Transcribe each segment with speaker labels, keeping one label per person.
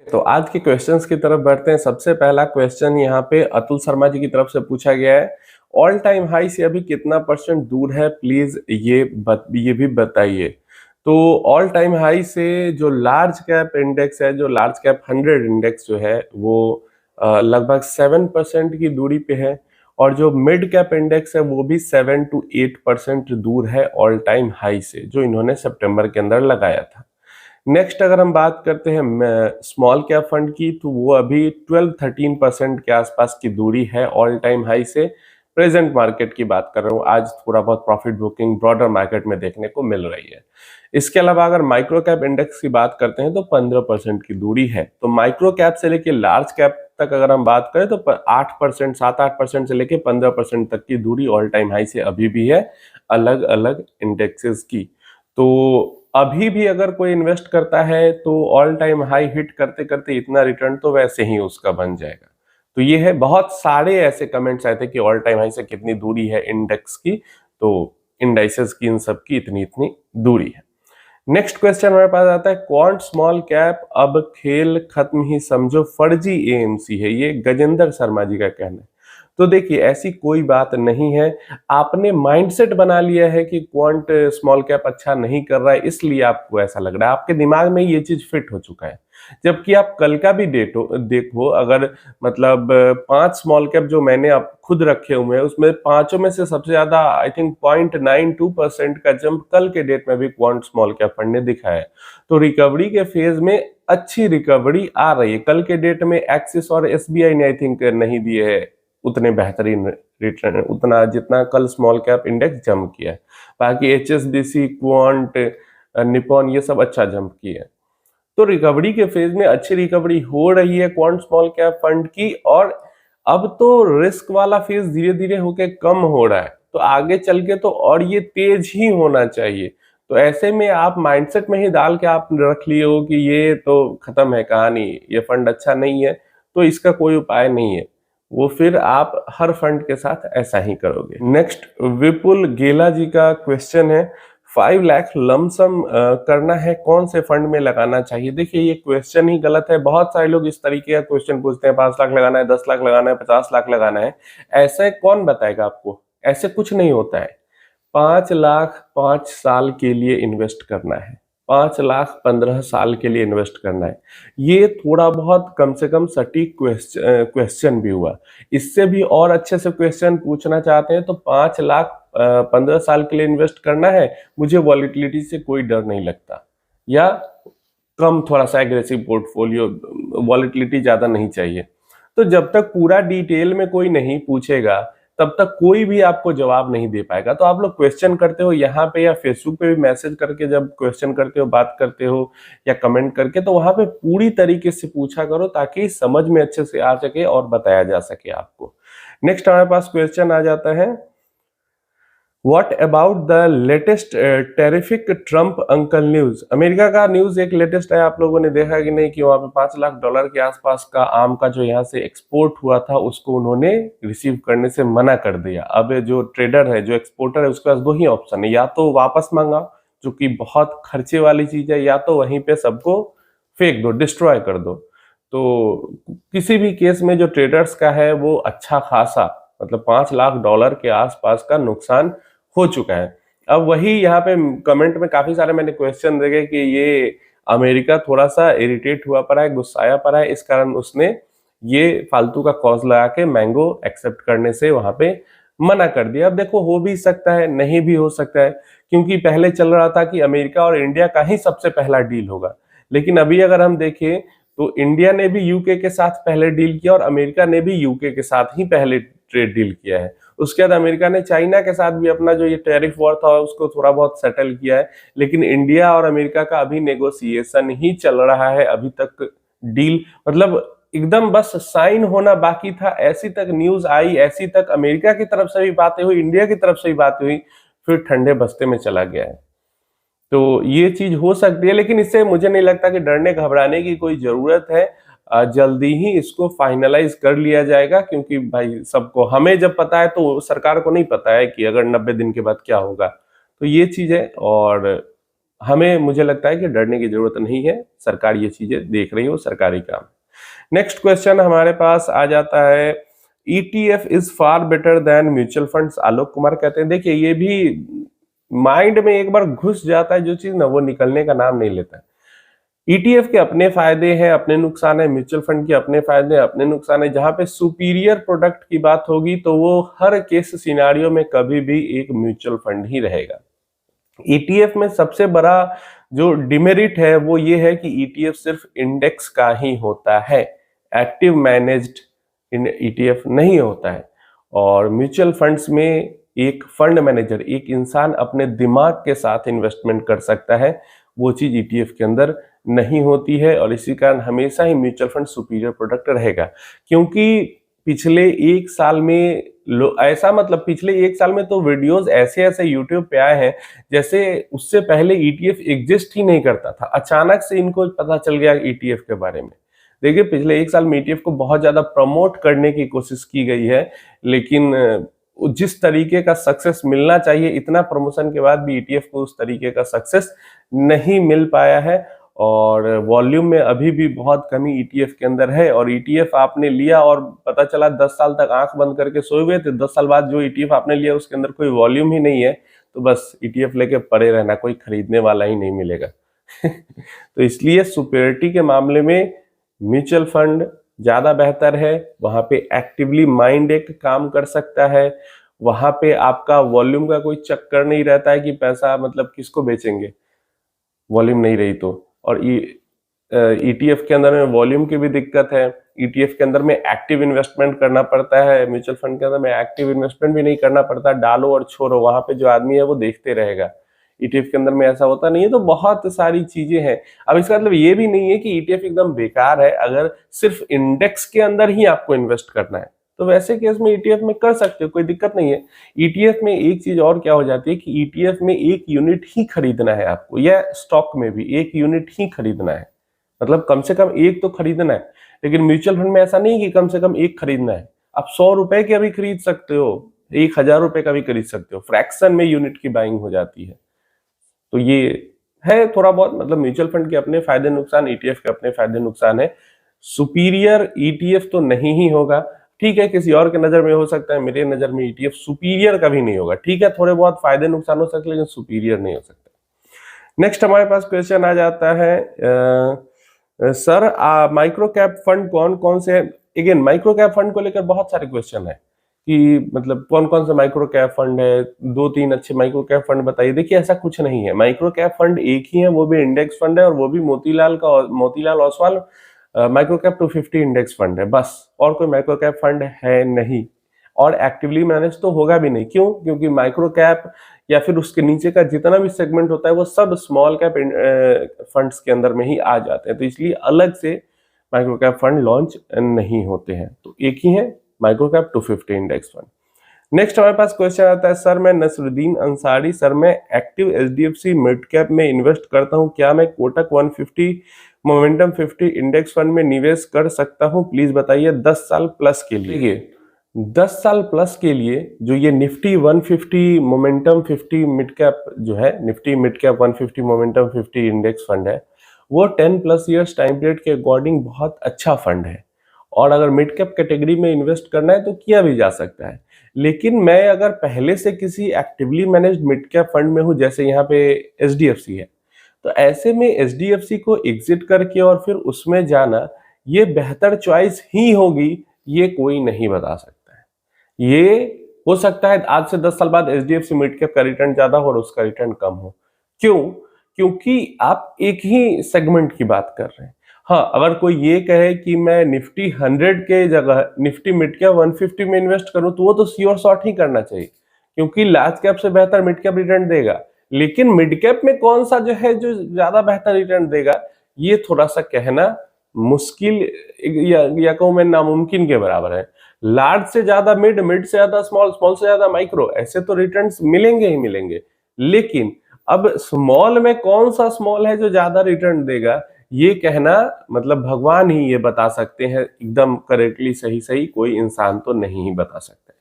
Speaker 1: तो आज के क्वेश्चंस की तरफ बढ़ते हैं। सबसे पहला क्वेश्चन यहाँ पे अतुल शर्मा जी की तरफ से पूछा गया है, ऑल टाइम हाई से अभी कितना परसेंट दूर है, प्लीज ये भी बताइए। तो ऑल टाइम हाई से जो लार्ज कैप इंडेक्स है, जो लार्ज कैप 100 इंडेक्स जो है वो लगभग 7% की दूरी पे है, और जो मिड कैप इंडेक्स है वो भी 7 to 8% दूर है ऑल टाइम हाई से, जो इन्होंने सितंबर के अंदर लगाया था। नेक्स्ट अगर हम बात करते हैं स्मॉल कैप फंड की, तो वो अभी 12-13% के आसपास की दूरी है ऑल टाइम हाई से। प्रेजेंट मार्केट की बात कर रहा हूँ, आज थोड़ा बहुत प्रॉफिट बुकिंग ब्रॉडर मार्केट में देखने को मिल रही है। इसके अलावा अगर माइक्रो कैप इंडेक्स की बात करते हैं तो 15% की दूरी है। तो माइक्रो कैप से लेके लार्ज कैप तक अगर हम बात करें तो 8%, 7-8% से लेके 15% तक की दूरी ऑल टाइम हाई से अभी भी है, अलग अलग इंडेक्सेस की। तो अभी भी अगर कोई इन्वेस्ट करता है तो ऑल टाइम हाई हिट करते करते इतना रिटर्न तो वैसे ही उसका बन जाएगा। तो ये है, बहुत सारे ऐसे कमेंट्स आए थे कि ऑल टाइम हाई से कितनी दूरी है इंडेक्स की, तो इंडाइसेस की इन सब की इतनी इतनी दूरी है। नेक्स्ट क्वेश्चन हमारे पास आता है, क्वांट स्मॉल कैप अब खेल खत्म ही समझो, फर्जी एएमसी है। ये गजेंद्र शर्मा जी का कहना है। तो देखिए, ऐसी कोई बात नहीं है। आपने माइंडसेट बना लिया है कि क्वांट स्मॉल कैप अच्छा नहीं कर रहा है, इसलिए आपको ऐसा लग रहा है, आपके दिमाग में ये चीज फिट हो चुका है। जबकि आप कल का भी देखो, अगर मतलब 5 स्मॉल कैप जो मैंने अब खुद रखे हुए हैं, उसमें पांचों में से सबसे ज्यादा आई थिंक 0.92% का जंप कल के डेट में भी क्वांट स्मॉल कैप फंड ने दिखाया है। तो रिकवरी के फेज में अच्छी रिकवरी आ रही है। कल के डेट में एक्सिस और एसबीआई ने आई थिंक नहीं दिए है उतने बेहतरीन रिटर्न, उतना जितना कल स्मॉल कैप इंडेक्स जंप किया है। बाकी एचएसबीसी, क्वांट, निपॉन ये सब अच्छा जंप किया है। तो रिकवरी के फेज में अच्छी रिकवरी हो रही है क्वांट स्मॉल कैप फंड की, और अब तो रिस्क वाला फेज धीरे धीरे होके कम हो रहा है, तो आगे चल के तो और ये तेज ही होना चाहिए। तो ऐसे में आप माइंडसेट में ही डाल के आप रख लिए हो कि ये तो खत्म है कहानी, ये फंड अच्छा नहीं है, तो इसका कोई उपाय नहीं है। वो फिर आप हर फंड के साथ ऐसा ही करोगे। नेक्स्ट विपुल गेला जी का क्वेश्चन है, 5 लाख लमसम करना है, कौन से फंड में लगाना चाहिए? देखिए, ये क्वेश्चन ही गलत है। बहुत सारे लोग इस तरीके का क्वेश्चन पूछते हैं, 5 लाख लगाना है, 10 लाख लगाना है, 50 लाख लगाना है। ऐसे कौन बताएगा आपको? ऐसे कुछ नहीं होता है। 5 लाख 5 साल के लिए इन्वेस्ट करना है, 5 लाख 15 साल के लिए इन्वेस्ट करना है। ये थोड़ा बहुत कम से कम सटीक क्वेश्चन भी हुआ। इससे भी और अच्छे से क्वेश्चन पूछना चाहते हैं तो 5 लाख 15 साल के लिए इन्वेस्ट करना है, मुझे वॉलिटिलिटी से कोई डर नहीं लगता, या कम थोड़ा सा एग्रेसिव पोर्टफोलियो, वॉलिटिलिटी ज्यादा नहीं चाहिए। तो जब तक पूरा डिटेल में कोई नहीं पूछेगा तब तक कोई भी आपको जवाब नहीं दे पाएगा। तो आप लोग क्वेश्चन करते हो यहाँ पे या फेसबुक पे भी मैसेज करके, जब क्वेश्चन करते हो, बात करते हो या कमेंट करके, तो वहां पे पूरी तरीके से पूछा करो ताकि समझ में अच्छे से आ सके और बताया जा सके आपको। नेक्स्ट हमारे पास क्वेश्चन आ जाता है, what about the latest terrific Trump uncle news? America का न्यूज एक लेटेस्ट है, आप लोगों ने देखा कि नहीं, कि वहां पे $5 लाख के आसपास का आम का जो यहाँ से एक्सपोर्ट हुआ था उसको उन्होंने रिसीव करने से मना कर दिया। अब जो ट्रेडर है, जो एक्सपोर्टर है, उसके पास दो ही ऑप्शन है, या तो वापस मांगा जो कि बहुत खर्चे वाली चीज है, या तो वहीं पे सबको फेंक दो, डिस्ट्रॉय कर दो। तो किसी भी केस में जो ट्रेडर्स का है वो अच्छा खासा, मतलब $5 लाख के आसपास का नुकसान हो चुका है। अब वही यहाँ पे कमेंट में काफी सारे मैंने क्वेश्चन देखे कि ये अमेरिका थोड़ा सा इरिटेट हुआ पड़ा है, गुस्साया पड़ा है, इस कारण उसने ये फालतू का कॉज लगा के मैंगो एक्सेप्ट करने से वहां पे मना कर दिया। अब देखो, हो भी सकता है, नहीं भी हो सकता है, क्योंकि पहले चल रहा था कि अमेरिका और इंडिया का ही सबसे पहला डील होगा। लेकिन अभी अगर हम देखें तो इंडिया ने भी यूके के साथ पहले डील किया और अमेरिका ने भी यूके के साथ ही पहले ट्रेड डील किया है। उसके बाद अमेरिका ने चाइना के साथ भी अपना जो ये टैरिफ वॉर था उसको थोड़ा बहुत सेटल किया है। लेकिन इंडिया और अमेरिका का अभी नेगोशिएशन ही चल रहा है, अभी तक डील मतलब एकदम बस साइन होना बाकी था। ऐसी तक न्यूज आई, ऐसी तक अमेरिका की तरफ से भी बातें हुई, इंडिया की तरफ से भी बातें हुई, फिर ठंडे बस्ते में चला गया है। तो ये चीज हो सकती है, लेकिन इससे मुझे नहीं लगता कि डरने घबराने की कोई जरूरत है। जल्दी ही इसको फाइनलाइज कर लिया जाएगा, क्योंकि भाई सबको, हमें जब पता है तो सरकार को नहीं पता है कि अगर 90 दिन के बाद क्या होगा। तो ये चीज है। और हमें मुझे लगता है कि डरने की जरूरत नहीं है, सरकार ये चीजें देख रही हो, सरकारी काम। नेक्स्ट क्वेश्चन हमारे पास आ जाता है, ETF is far better than mutual funds. Alok Kumar कहते हैं, देखिए ये भी माइंड में एक बार घुस जाता है जो चीज ना, वो निकलने का नाम नहीं लेता है। ETF के अपने फायदे हैं, अपने नुकसान है, म्यूचुअल फंड के अपने फायदे हैं, अपने नुकसान है। जहां पे सुपीरियर प्रोडक्ट की बात होगी तो वो हर केस सिनारियो में कभी भी एक म्यूचुअल फंड ही रहेगा। ETF में सबसे बड़ा जो डिमेरिट है वो ये है कि ETF सिर्फ इंडेक्स का ही होता है, एक्टिव मैनेज्ड ETF नहीं होता है। और म्यूचुअल फंड्स में एक फंड मैनेजर, एक इंसान अपने दिमाग के साथ इन्वेस्टमेंट कर सकता है, वो चीज ETF के अंदर नहीं होती है। और इसी कारण हमेशा ही म्यूचुअल फंड सुपीरियर प्रोडक्ट रहेगा। क्योंकि पिछले एक साल में ऐसा, मतलब पिछले एक साल में तो वीडियोस ऐसे ऐसे यूट्यूब पे आए हैं जैसे उससे पहले ETF एग्जिस्ट ही नहीं करता था, अचानक से इनको पता चल गया ETF के बारे में। देखिए पिछले एक साल में ETF को बहुत ज्यादा प्रमोट करने की कोशिश की गई है, लेकिन जिस तरीके का सक्सेस मिलना चाहिए, इतना प्रमोशन के बाद भी ETF को उस तरीके का सक्सेस नहीं मिल पाया है। और वॉल्यूम में अभी भी बहुत कमी ETF के अंदर है। और ETF आपने लिया और पता चला 10 साल तक आंख बंद करके सोए हुए थे, 10 साल बाद जो ETF आपने लिया उसके अंदर कोई वॉल्यूम ही नहीं है, तो बस ETF लेके पड़े रहना, कोई खरीदने वाला ही नहीं मिलेगा। तो इसलिए सुपेरिटी के मामले में म्यूचुअल फंड ज्यादा बेहतर है। वहां पे एक्टिवली माइंड एक काम कर सकता है, वहां पे आपका वॉल्यूम का कोई चक्कर नहीं रहता है कि पैसा मतलब किसको बेचेंगे, वॉल्यूम नहीं रही तो। और ETF के अंदर में वॉल्यूम की भी दिक्कत है, ETF के अंदर में एक्टिव इन्वेस्टमेंट करना पड़ता है, म्यूचुअल फंड के अंदर में एक्टिव इन्वेस्टमेंट भी नहीं करना पड़ता, डालो और छोड़ो, वहां पे जो आदमी है वो देखते रहेगा। ETF के अंदर में ऐसा होता नहीं है। तो बहुत सारी चीजें हैं। अब इसका मतलब ये भी नहीं है कि ETF एकदम बेकार है। अगर सिर्फ इंडेक्स के अंदर ही आपको इन्वेस्ट करना है तो वैसे केस में ETF में कर सकते हो, कोई दिक्कत नहीं है। ETF में एक चीज और क्या हो जाती है कि ETF में एक यूनिट ही खरीदना है आपको, या स्टॉक में भी एक यूनिट ही खरीदना है, मतलब कम से कम एक तो खरीदना है। लेकिन म्यूचुअल फंड में ऐसा नहीं कि कम से कम एक खरीदना है, आप 100 रुपए का भी खरीद सकते हो, 1000 रुपए का भी खरीद सकते हो, फ्रैक्शन में यूनिट की बाइंग हो जाती है। तो ये है थोड़ा बहुत, मतलब म्यूचुअल फंड के अपने फायदे नुकसान, ETF के अपने फायदे नुकसान है। सुपीरियर ETF तो नहीं ही होगा। ठीक है, किसी और के नजर में हो सकता है, मेरे नजर में ETF सुपीरियर कभी नहीं होगा। ठीक है, थोड़े बहुत फायदे नुकसान हो सकते हैं लेकिन सुपीरियर नहीं हो सकता। नेक्स्ट हमारे पास क्वेश्चन आ जाता है, सर माइक्रो कैप फंड कौन कौन से हैं? अगेन माइक्रो कैप फंड को लेकर बहुत सारे क्वेश्चन है कि मतलब कौन कौन से माइक्रो कैप फंड है, 2-3 अच्छे माइक्रो कैप फंड बताइए। देखिए ऐसा कुछ नहीं है, माइक्रो कैप फंड एक ही है, वो भी इंडेक्स फंड है, और वो भी Motilal Oswal micro cap 250 index fund है, बस। और कोई माइक्रो कैप फंड है नहीं, और एक्टिवली मैनेज तो होगा भी नहीं। क्यों? क्योंकि माइक्रो कैप या फिर उसके नीचे का जितना भी सेगमेंट होता है वो सब स्मॉल कैप फंड्स के अंदर में ही आ जाते हैं, तो इसलिए अलग से माइक्रो कैप फंड लॉन्च नहीं होते हैं। तो एक ही है micro cap 250 index fund. Next हमारे पास क्वेश्चन आता है, सर मैं नसरुद्दीन अंसारी, सर मैं एक्टिव HDFC मिड कैप में इन्वेस्ट करता हूं, क्या मैं कोटक 150 मोमेंटम 50 इंडेक्स फंड में निवेश कर सकता हूं, प्लीज बताइए 10 साल प्लस के लिए। 10 साल प्लस के लिए जो ये निफ्टी 150 मोमेंटम 50 मिड कैप जो है, Nifty mid cap 150 momentum 50 index fund है, वो 10+ ईयर्स टाइम पीरियड के अकॉर्डिंग बहुत अच्छा फंड है। और अगर मिड कैप कैटेगरी में इन्वेस्ट करना है तो किया भी जा सकता है। लेकिन मैं अगर पहले से किसी actively managed mid cap fund में हूं, जैसे यहाँ पे HDFC है, तो ऐसे में HDFC को एग्जिट करके और फिर उसमें जाना ये बेहतर चॉइस ही होगी, ये कोई नहीं बता सकता है। ये हो सकता है आज से 10 साल बाद HDFC मिड कैप का रिटर्न ज्यादा हो और उसका रिटर्न कम हो। क्यों? क्योंकि आप एक ही सेगमेंट की बात कर रहे हैं। हाँ, अगर कोई ये कहे कि मैं निफ्टी 100 के जगह निफ्टी मिड कैप 150 में इन्वेस्ट करूं, तो वो तो श्योर शॉट ही करना चाहिए, क्योंकि लार्ज कैप से बेहतर मिड कैप रिटर्न देगा। लेकिन मिड कैप में कौन सा जो है जो ज्यादा बेहतर रिटर्न देगा, ये थोड़ा सा कहना मुश्किल या कहूं मैं नामुमकिन के बराबर है। लार्ज से ज्यादा मिड, मिड से ज्यादा स्मॉल, स्मॉल से ज्यादा माइक्रो, ऐसे तो रिटर्न्स मिलेंगे ही मिलेंगे। लेकिन अब स्मॉल में कौन सा स्मॉल है जो ज्यादा रिटर्न देगा, ये कहना मतलब भगवान ही ये बता सकते हैं एकदम करेक्टली, सही सही, कोई इंसान तो नहीं ही बता सकता।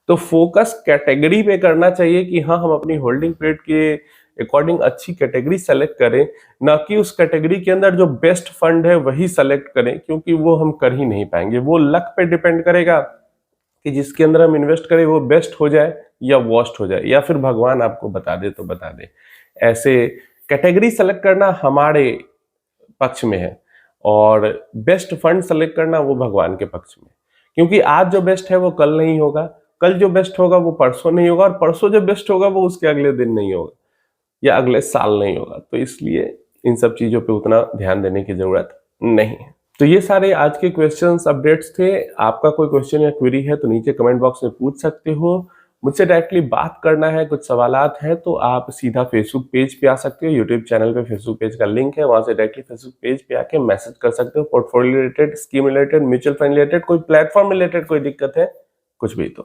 Speaker 1: तो फोकस कैटेगरी पे करना चाहिए कि हाँ, हम अपनी होल्डिंग पीरियड के अकॉर्डिंग अच्छी कैटेगरी सेलेक्ट करें, ना कि उस कैटेगरी के अंदर जो बेस्ट फंड है वही सेलेक्ट करें, क्योंकि वो हम कर ही नहीं पाएंगे। वो लक पे डिपेंड करेगा कि जिसके अंदर हम इन्वेस्ट करें वो बेस्ट हो जाए या वर्स्ट हो जाए, या फिर भगवान आपको बता दे तो बता दे। ऐसे कैटेगरी सेलेक्ट करना हमारे पक्ष में है और बेस्ट फंड सेलेक्ट करना वो भगवान के पक्ष में, क्योंकि आज जो बेस्ट है वो कल नहीं होगा, कल जो बेस्ट होगा वो परसों नहीं होगा, और परसों जो बेस्ट होगा वो उसके अगले दिन नहीं होगा या अगले साल नहीं होगा। तो इसलिए इन सब चीजों पे उतना ध्यान देने की जरूरत नहीं है। तो ये सारे आज के क्वेश्चंस अपडेट्स थे। आपका कोई क्वेश्चन या क्वेरी है तो नीचे कमेंट बॉक्स में पूछ सकते हो। मुझसे डायरेक्टली बात करना है, कुछ सवालात हैं तो आप सीधा फेसबुक पेज पे आ सकते हो। यूट्यूब चैनल पे फेसबुक पेज का लिंक है, वहां से डायरेक्टली फेसबुक पेज पे आके मैसेज कर सकते हो। Portfolio related, scheme related, mutual fund related, कोई प्लेटफॉर्म रिलेटेड कोई दिक्कत है, कुछ भी तो